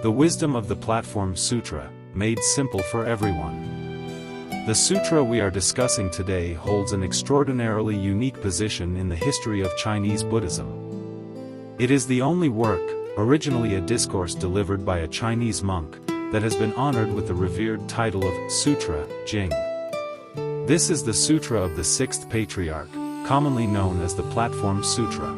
The wisdom of the Platform Sutra, made simple for everyone. The sutra we are discussing today holds an extraordinarily unique position in the history of Chinese Buddhism. It is the only work, originally a discourse delivered by a Chinese monk, that has been honored with the revered title of Sutra, Jing. This is the Sutra of the Sixth Patriarch, commonly known as the Platform Sutra.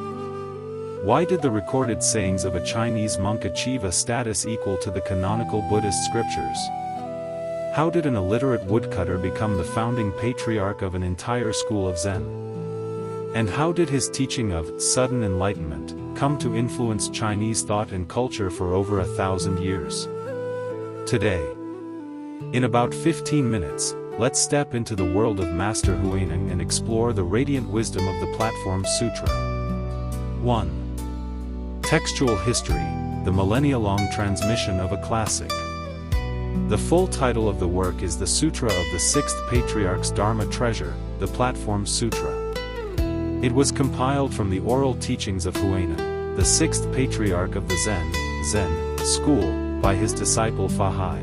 Why did the recorded sayings of a Chinese monk achieve a status equal to the canonical Buddhist scriptures? How did an illiterate woodcutter become the founding patriarch of an entire school of Zen? And how did his teaching of sudden enlightenment come to influence Chinese thought and culture for over 1,000 years? Today, in about 15 minutes, let's step into the world of Master Huineng and explore the radiant wisdom of the Platform Sutra. 1. Textual history, the millennia-long transmission of a classic. The full title of the work is the Sutra of the Sixth Patriarch's Dharma treasure, the Platform Sutra. It was compiled from the oral teachings of Huineng, the sixth patriarch of the Zen school, by his disciple Fahai.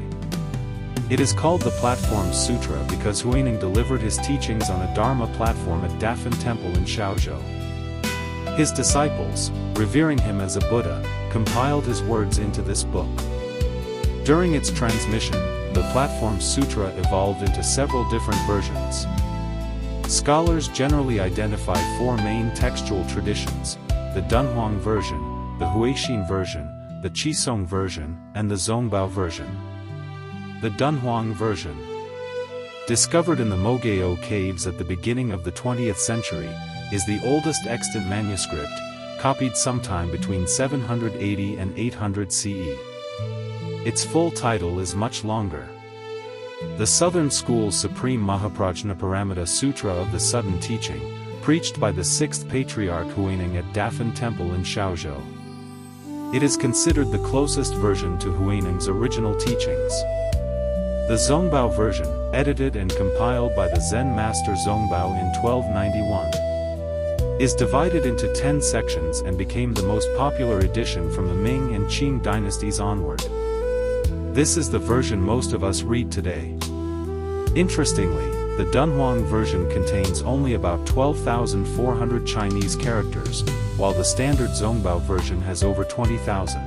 It is called the Platform Sutra because Huineng delivered his teachings on a Dharma platform at Dafan Temple in Shaozhou. His disciples, revering him as a Buddha, compiled his words into this book. During its transmission, the Platform Sutra evolved into several different versions. Scholars generally identify four main textual traditions: the Dunhuang version, the Huixin version, the Qisong version, and the Zongbao version. The Dunhuang version, discovered in the Mogao caves at the beginning of the 20th century, is the oldest extant manuscript, copied sometime between 780 and 800 CE. Its full title is much longer. The Southern School's Supreme Mahaprajnaparamita Sutra of the Sudden Teaching, preached by the Sixth Patriarch Huineng at Dafan Temple in Shaozhou. It is considered the closest version to Huineng's original teachings. The Zongbao version, edited and compiled by the Zen master Zongbao in 1291, is divided into 10 sections and became the most popular edition from the Ming and Qing dynasties onward. This is the version most of us read today. Interestingly, the Dunhuang version contains only about 12,400 Chinese characters, while the standard Zongbao version has over 20,000.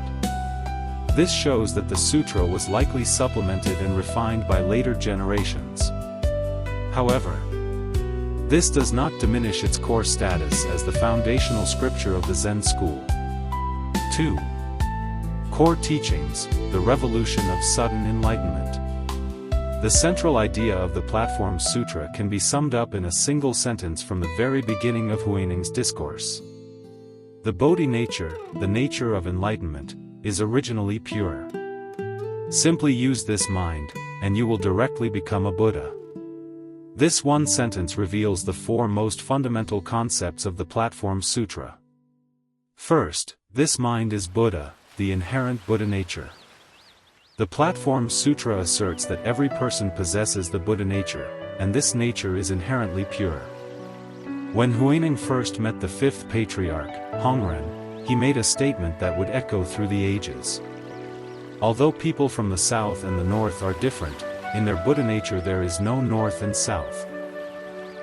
This shows that the sutra was likely supplemented and refined by later generations. However, this does not diminish its core status as the foundational scripture of the Zen school. 2. Core teachings, the revolution of sudden enlightenment. The central idea of the Platform Sutra can be summed up in a single sentence from the very beginning of Huineng's discourse. The Bodhi nature, the nature of enlightenment, is originally pure. Simply use this mind, and you will directly become a Buddha. This one sentence reveals the four most fundamental concepts of the Platform Sutra. First, this mind is Buddha, the inherent Buddha nature. The Platform Sutra asserts that every person possesses the Buddha nature, and this nature is inherently pure. When Huineng first met the fifth patriarch, Hongren, he made a statement that would echo through the ages. Although people from the south and the north are different, in their Buddha nature there is no north and south.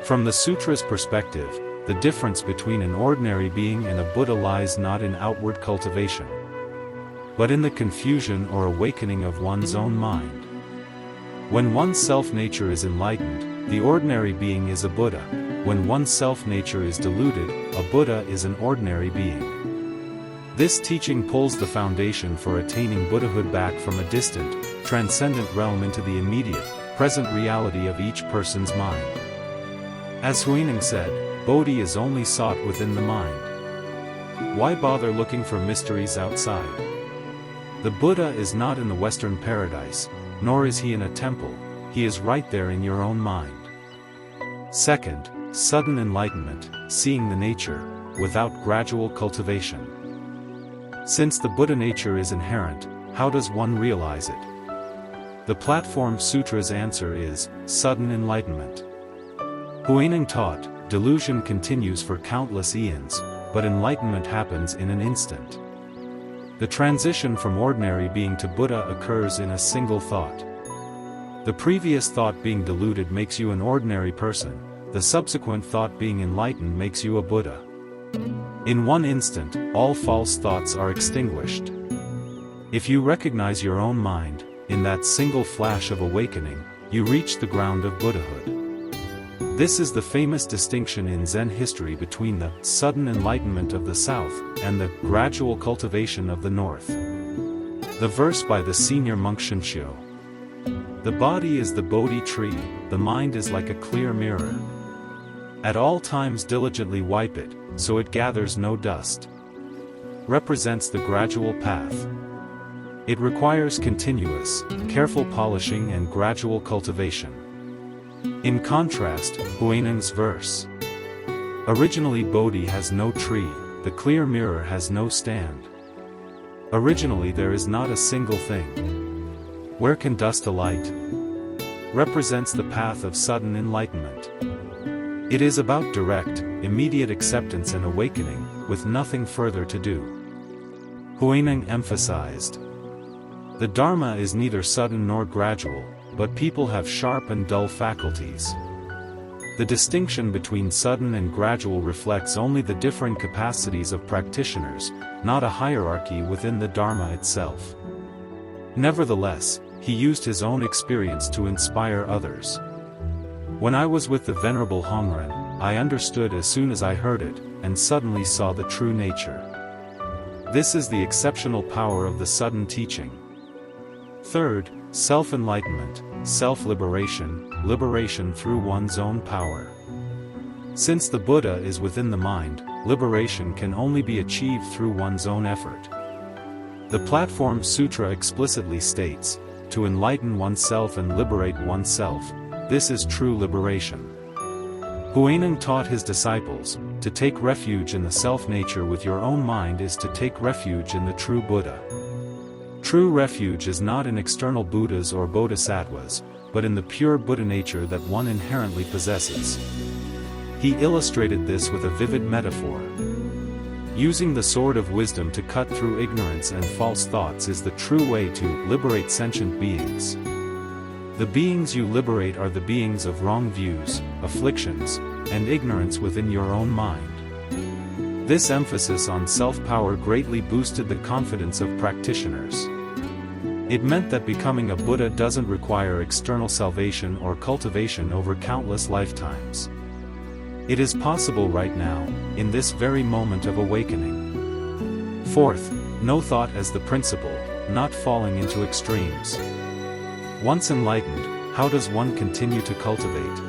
From the sutra's perspective, the difference between an ordinary being and a Buddha lies not in outward cultivation, but in the confusion or awakening of one's own mind. When one's self-nature is enlightened, the ordinary being is a Buddha. When one's self-nature is deluded, a Buddha is an ordinary being. This teaching pulls the foundation for attaining Buddhahood back from a distant, transcendent realm into the immediate, present reality of each person's mind. As Huineng said, Bodhi is only sought within the mind. Why bother looking for mysteries outside? The Buddha is not in the Western paradise, nor is he in a temple, he is right there in your own mind. Second, sudden enlightenment, seeing the nature, without gradual cultivation. Since the Buddha nature is inherent, how does one realize it? The Platform Sutra's answer is sudden enlightenment. Huineng taught, delusion continues for countless eons, but enlightenment happens in an instant. The transition from ordinary being to Buddha occurs in a single thought. The previous thought being diluted makes you an ordinary person, the subsequent thought being enlightened makes you a Buddha. In one instant, all false thoughts are extinguished. If you recognize your own mind, in that single flash of awakening, you reach the ground of Buddhahood. This is the famous distinction in Zen history between the sudden enlightenment of the South and the gradual cultivation of the North. The verse by the senior monk Shinshio. The body is the Bodhi tree, the mind is like a clear mirror. At all times diligently wipe it, so it gathers no dust. Represents the gradual path. It requires continuous, careful polishing and gradual cultivation. In contrast, Huineng's verse. Originally Bodhi has no tree, the clear mirror has no stand. Originally there is not a single thing. Where can dust alight? Represents the path of sudden enlightenment. It is about direct, immediate acceptance and awakening, with nothing further to do. Huineng emphasized. The Dharma is neither sudden nor gradual, but people have sharp and dull faculties. The distinction between sudden and gradual reflects only the different capacities of practitioners, not a hierarchy within the Dharma itself. Nevertheless, he used his own experience to inspire others. When I was with the Venerable Hongren, I understood as soon as I heard it, and suddenly saw the true nature. This is the exceptional power of the sudden teaching. Third, self-enlightenment, self-liberation, liberation through one's own power. Since the Buddha is within the mind, liberation can only be achieved through one's own effort. The Platform Sutra explicitly states, to enlighten oneself and liberate oneself, this is true liberation. Huineng taught his disciples, to take refuge in the self-nature with your own mind is to take refuge in the true Buddha. True refuge is not in external Buddhas or Bodhisattvas, but in the pure Buddha nature that one inherently possesses. He illustrated this with a vivid metaphor. Using the sword of wisdom to cut through ignorance and false thoughts is the true way to liberate sentient beings. The beings you liberate are the beings of wrong views, afflictions, and ignorance within your own mind. This emphasis on self-power greatly boosted the confidence of practitioners. It meant that becoming a Buddha doesn't require external salvation or cultivation over countless lifetimes. It is possible right now, in this very moment of awakening. Fourth, no thought as the principle, not falling into extremes. Once enlightened, how does one continue to cultivate?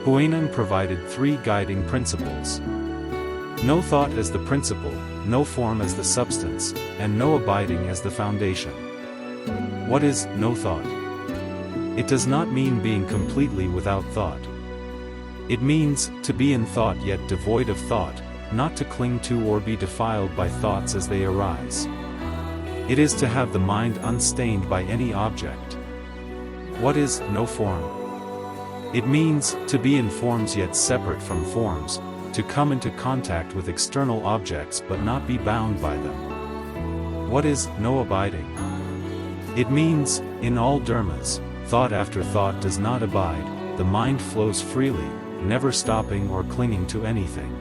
Huineng provided 3 guiding principles. No thought as the principle, no form as the substance, and no abiding as the foundation. What is no thought? It does not mean being completely without thought. It means to be in thought yet devoid of thought, not to cling to or be defiled by thoughts as they arise. It is to have the mind unstained by any object. What is no form? It means to be in forms yet separate from forms, to come into contact with external objects but not be bound by them. What is no abiding? It means, in all dharmas, thought after thought does not abide, the mind flows freely, never stopping or clinging to anything.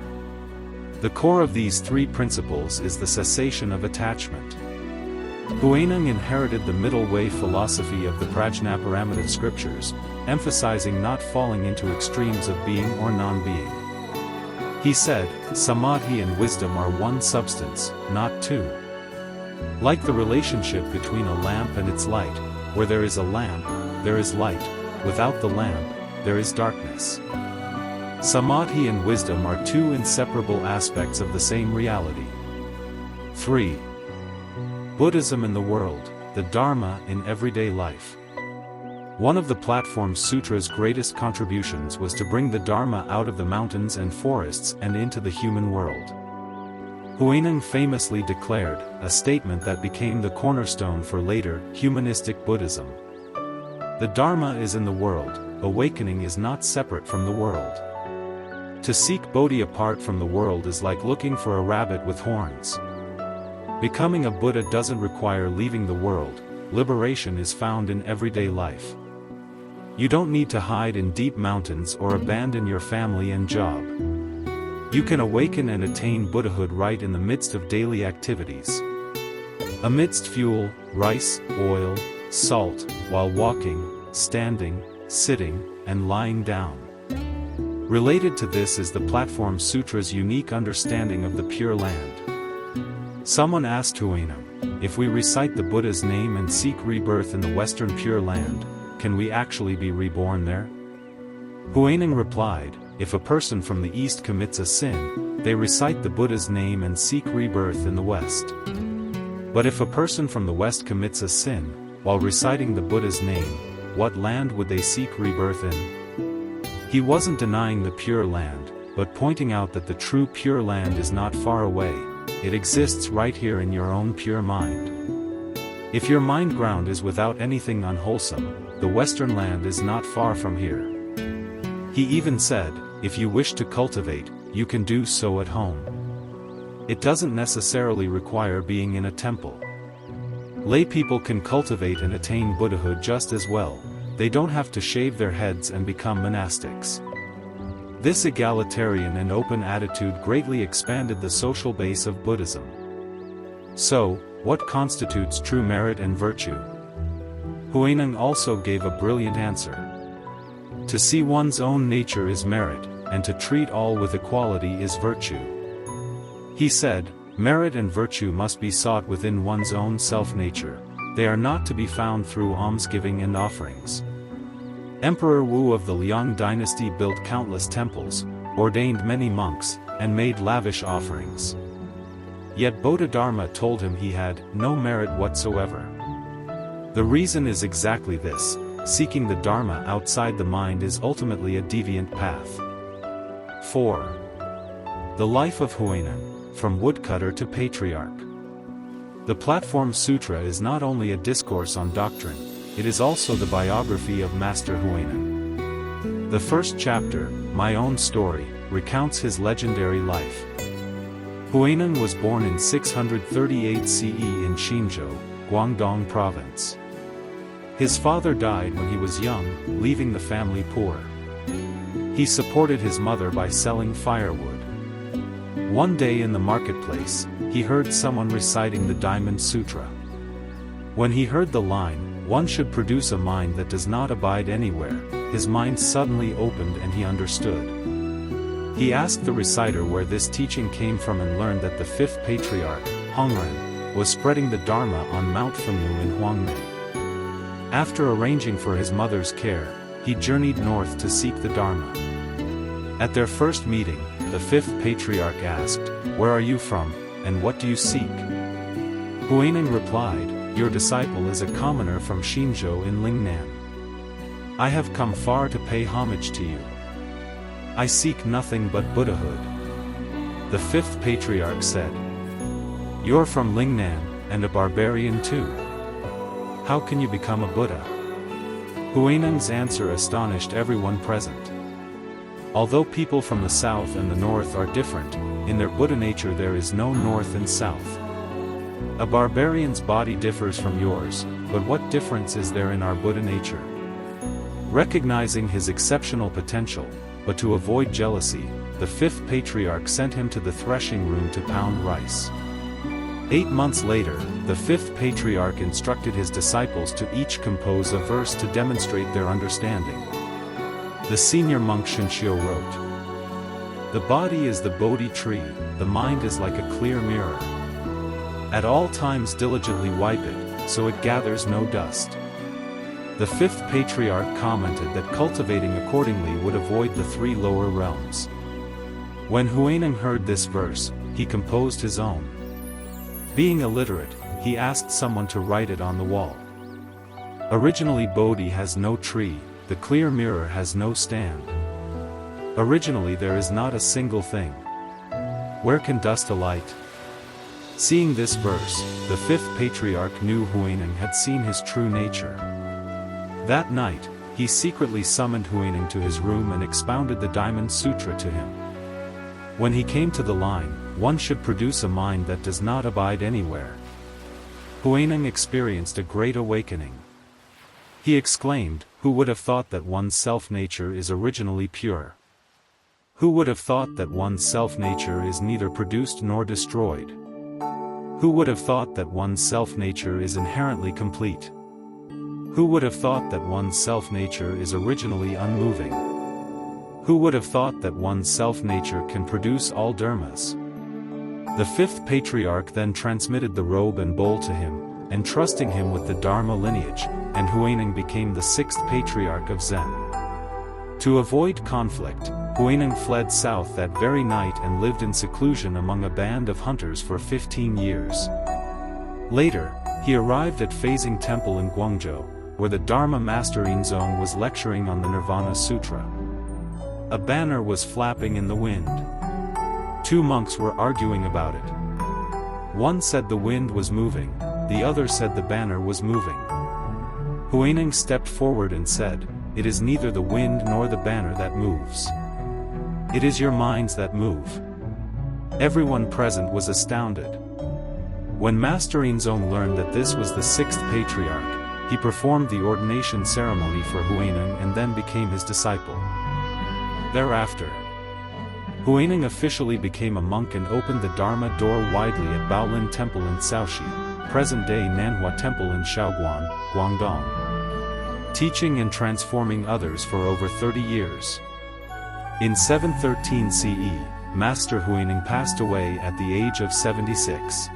The core of these 3 principles is the cessation of attachment. Huineng inherited the middle way philosophy of the Prajnaparamita scriptures, emphasizing not falling into extremes of being or non-being. He said, samadhi and wisdom are one substance, not 2. Like the relationship between a lamp and its light, where there is a lamp, there is light, without the lamp, there is darkness. Samadhi and wisdom are 2 inseparable aspects of the same reality. 3. Buddhism in the world, the Dharma in everyday life. One of the Platform Sutra's greatest contributions was to bring the Dharma out of the mountains and forests and into the human world. Huineng famously declared, a statement that became the cornerstone for later, humanistic Buddhism. The Dharma is in the world, awakening is not separate from the world. To seek Bodhi apart from the world is like looking for a rabbit with horns. Becoming a Buddha doesn't require leaving the world, liberation is found in everyday life. You don't need to hide in deep mountains or abandon your family and job. You can awaken and attain Buddhahood right in the midst of daily activities. Amidst fuel, rice, oil, salt, while walking, standing, sitting, and lying down. Related to this is the Platform Sutra's unique understanding of the Pure Land. Someone asked Huineng, if we recite the Buddha's name and seek rebirth in the Western Pure Land, can we actually be reborn there? Huineng replied, if a person from the East commits a sin, they recite the Buddha's name and seek rebirth in the West. But if a person from the West commits a sin, while reciting the Buddha's name, what land would they seek rebirth in? He wasn't denying the Pure Land, but pointing out that the true Pure Land is not far away, it exists right here in your own pure mind. If your mind ground is without anything unwholesome, the Western land is not far from here. He even said, if you wish to cultivate, you can do so at home. It doesn't necessarily require being in a temple. Lay people can cultivate and attain Buddhahood just as well, they don't have to shave their heads and become monastics. This egalitarian and open attitude greatly expanded the social base of Buddhism. So, what constitutes true merit and virtue? Huineng also gave a brilliant answer. To see one's own nature is merit, and to treat all with equality is virtue. He said, merit and virtue must be sought within one's own self-nature, they are not to be found through almsgiving and offerings. Emperor Wu of the Liang dynasty built countless temples, ordained many monks, and made lavish offerings. Yet Bodhidharma told him he had no merit whatsoever. The reason is exactly this, seeking the Dharma outside the mind is ultimately a deviant path. 4. The life of Huineng, from woodcutter to patriarch. The Platform Sutra is not only a discourse on doctrine, it is also the biography of Master Huineng. The first chapter, My Own Story, recounts his legendary life. Huineng was born in 638 CE in Xinzhou, Guangdong Province. His father died when he was young, leaving the family poor. He supported his mother by selling firewood. One day in the marketplace, he heard someone reciting the Diamond Sutra. When he heard the line, one should produce a mind that does not abide anywhere, his mind suddenly opened and he understood. He asked the reciter where this teaching came from and learned that the fifth patriarch, Hongren, was spreading the Dharma on Mount Fengnu in Huangmei. After arranging for his mother's care, he journeyed north to seek the Dharma. At their first meeting, the fifth patriarch asked, "Where are you from, and what do you seek?" Huineng replied, "Your disciple is a commoner from Xinzhou in Lingnan. I have come far to pay homage to you. I seek nothing but Buddhahood." The fifth patriarch said, "You're from Lingnan, and a barbarian too. How can you become a Buddha?" Huineng's answer astonished everyone present. Although people from the south and the north are different, in their Buddha nature there is no north and south. A barbarian's body differs from yours, but what difference is there in our Buddha nature? Recognizing his exceptional potential, but to avoid jealousy, the fifth patriarch sent him to the threshing room to pound rice. 8 months later, the fifth patriarch instructed his disciples to each compose a verse to demonstrate their understanding. The senior monk Shinshio wrote, "The body is the Bodhi tree, the mind is like a clear mirror. At all times diligently wipe it, so it gathers no dust." The fifth patriarch commented that cultivating accordingly would avoid the 3 lower realms. When Huineng heard this verse, he composed his own. Being illiterate, he asked someone to write it on the wall. Originally Bodhi has no tree, the clear mirror has no stand. Originally there is not a single thing. Where can dust alight? Seeing this verse, the fifth patriarch knew Huineng had seen his true nature. That night, he secretly summoned Huineng to his room and expounded the Diamond Sutra to him. When he came to the line, "One should produce a mind that does not abide anywhere," Huineng experienced a great awakening. He exclaimed, "Who would have thought that one's self-nature is originally pure? Who would have thought that one's self-nature is neither produced nor destroyed? Who would have thought that one's self-nature is inherently complete? Who would have thought that one's self-nature is originally unmoving? Who would have thought that one's self-nature can produce all dharmas?" The fifth patriarch then transmitted the robe and bowl to him, entrusting him with the Dharma lineage, and Huineng became the sixth patriarch of Zen. To avoid conflict, Huineng fled south that very night and lived in seclusion among a band of hunters for 15 years. Later, he arrived at Feizing Temple in Guangzhou, where the Dharma Master Huineng was lecturing on the Nirvana Sutra. A banner was flapping in the wind. Two monks were arguing about it. One said the wind was moving, the other said the banner was moving. Huineng stepped forward and said, "It is neither the wind nor the banner that moves. It is your minds that move." Everyone present was astounded. When Master Huineng learned that this was the sixth patriarch, he performed the ordination ceremony for Huineng and then became his disciple. Thereafter, Huineng officially became a monk and opened the Dharma door widely at Baolin Temple in Shaoxi, present-day Nanhua Temple in Shaoguan, Guangdong, teaching and transforming others for over 30 years. In 713 CE, Master Huineng passed away at the age of 76.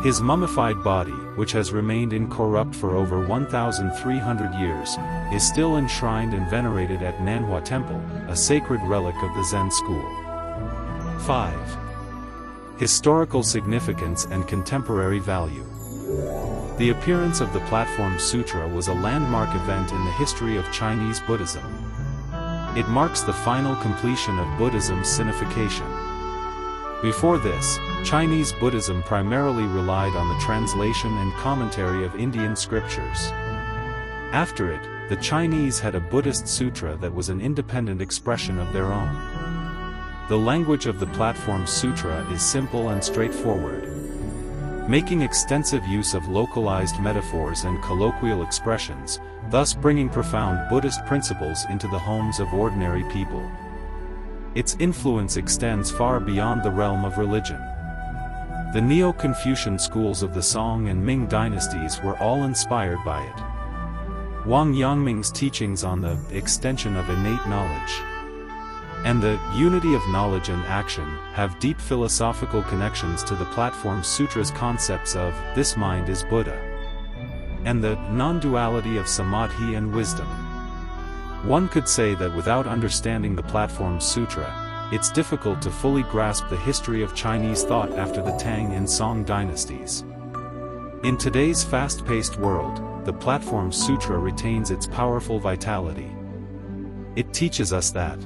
His mummified body, which has remained incorrupt for over 1,300 years, is still enshrined and venerated at Nanhua Temple, a sacred relic of the Zen school. 5. Historical significance and contemporary value. The appearance of the Platform Sutra was a landmark event in the history of Chinese Buddhism. It marks the final completion of Buddhism's sinification. Before this, Chinese Buddhism primarily relied on the translation and commentary of Indian scriptures. After it, the Chinese had a Buddhist sutra that was an independent expression of their own. The language of the Platform Sutra is simple and straightforward, making extensive use of localized metaphors and colloquial expressions, thus bringing profound Buddhist principles into the homes of ordinary people. Its influence extends far beyond the realm of religion. The Neo-Confucian schools of the Song and Ming dynasties were all inspired by it. Wang Yangming's teachings on the extension of innate knowledge and the unity of knowledge and action have deep philosophical connections to the Platform Sutra's concepts of "this mind is Buddha" and the non-duality of samadhi and wisdom. One could say that without understanding the Platform Sutra, it's difficult to fully grasp the history of Chinese thought after the Tang and Song dynasties. In today's fast-paced world, the Platform Sutra retains its powerful vitality. It teaches us that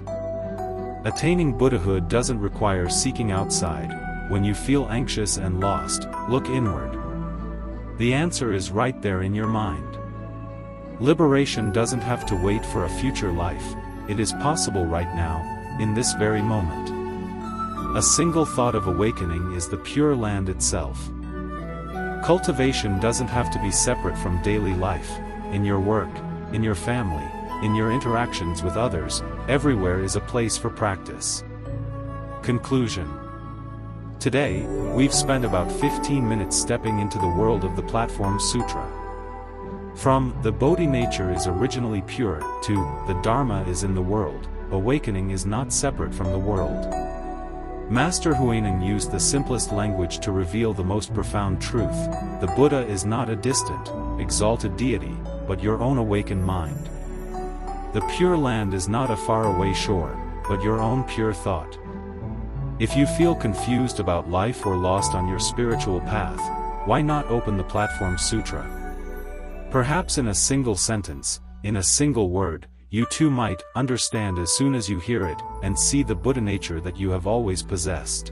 attaining Buddhahood doesn't require seeking outside. When you feel anxious and lost, look inward. The answer is right there in your mind. Liberation doesn't have to wait for a future life, it is possible right now, in this very moment. A single thought of awakening is the Pure Land itself. Cultivation doesn't have to be separate from daily life. In your work, in your family, in your interactions with others, everywhere is a place for practice. Conclusion. Today, we've spent about 15 minutes stepping into the world of the Platform Sutra. From "the Bodhi nature is originally pure" to "the Dharma is in the world," awakening is not separate from the world. Master Huineng used the simplest language to reveal the most profound truth: the Buddha is not a distant, exalted deity, but your own awakened mind. The Pure Land is not a faraway shore, but your own pure thought. If you feel confused about life or lost on your spiritual path, why not open the Platform Sutra? Perhaps in a single sentence, in a single word, you too might understand as soon as you hear it, and see the Buddha nature that you have always possessed.